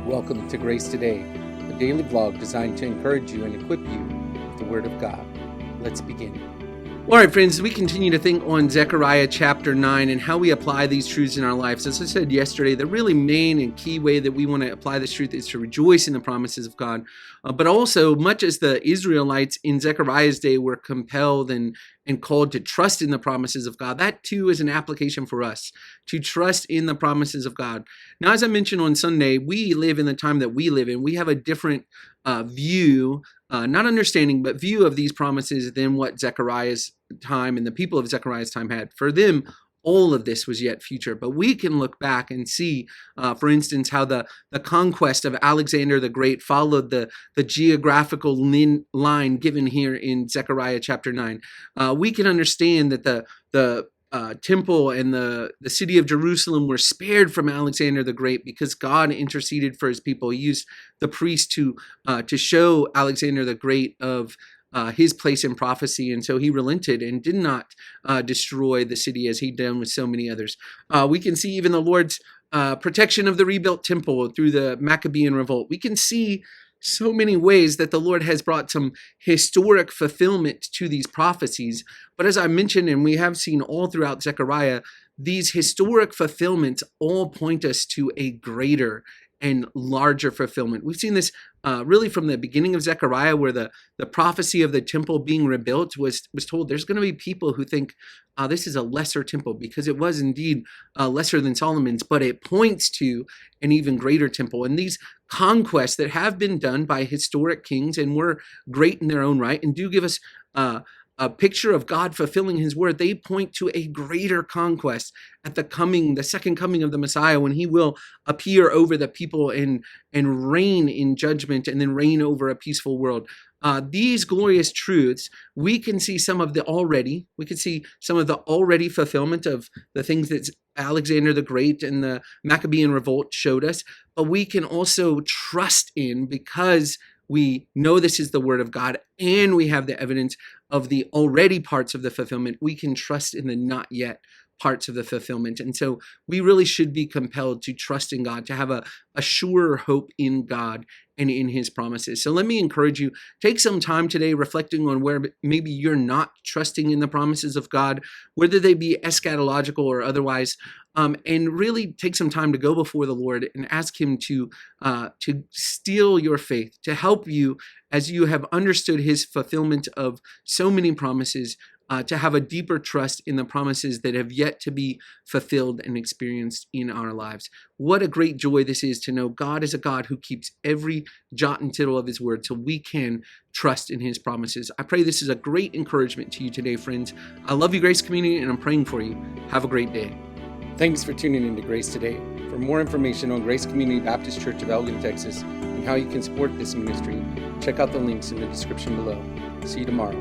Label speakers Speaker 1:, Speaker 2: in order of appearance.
Speaker 1: Welcome to Grace Today, a daily vlog designed to encourage you and equip you with the Word of God. Let's begin. All right, friends, we continue to think on Zechariah chapter 9 and how we apply these truths in our lives. As I said yesterday, the really main and key way that we want to apply this truth is to rejoice in the promises of God. But also, much as the Israelites in Zechariah's day were compelled and called to trust in the promises of God, that too is an application for us, to trust in the promises of God. Now, as I mentioned on Sunday, we live in the time that we live in. We have a different view, not understanding, but view of these promises than what Zechariah's time and the people of Zechariah's time had. For them, all of this was yet future. But we can look back and see, for instance, how the conquest of Alexander the Great followed the geographical line given here in Zechariah chapter 9. We can understand that the temple and the city of Jerusalem were spared from Alexander the Great because God interceded for his people. He used the priest to show Alexander the Great of his place in prophecy, and so he relented and did not destroy the city as he'd done with so many others. We can see even the Lord's protection of the rebuilt temple through the Maccabean revolt. We can see so many ways that the Lord has brought some historic fulfillment to these prophecies. But as I mentioned, and we have seen all throughout Zechariah, these historic fulfillments all point us to a greater and larger fulfillment. We've seen this really from the beginning of Zechariah, where the prophecy of the temple being rebuilt was told there's going to be people who think this is a lesser temple, because it was indeed lesser than Solomon's, but it points to an even greater temple. And these conquests that have been done by historic kings and were great in their own right and do give us a picture of God fulfilling his word, they point to a greater conquest at the second coming of the Messiah, when he will appear over the people and reign in judgment and then reign over a peaceful world. These glorious truths, we can see some of the already fulfillment of the things that Alexander the Great and the Maccabean revolt showed us, but we can also trust in, because we know this is the word of God and we have the evidence of the already parts of the fulfillment. We can trust in the not yet parts of the fulfillment. And so we really should be compelled to trust in God, to have a surer hope in God and in his promises. So let me encourage you, take some time today reflecting on where maybe you're not trusting in the promises of God, whether they be eschatological or otherwise, and really take some time to go before the Lord and ask him to steel your faith, to help you as you have understood his fulfillment of so many promises, to have a deeper trust in the promises that have yet to be fulfilled and experienced in our lives. What a great joy this is to know God is a God who keeps every jot and tittle of his word, so we can trust in his promises. I pray this is a great encouragement to you today, friends. I love you, Grace Community, and I'm praying for you. Have a great day. Thanks for tuning in to Grace Today. For more information on Grace Community Baptist Church of Elgin, Texas, and how you can support this ministry, check out the links in the description below. See you tomorrow.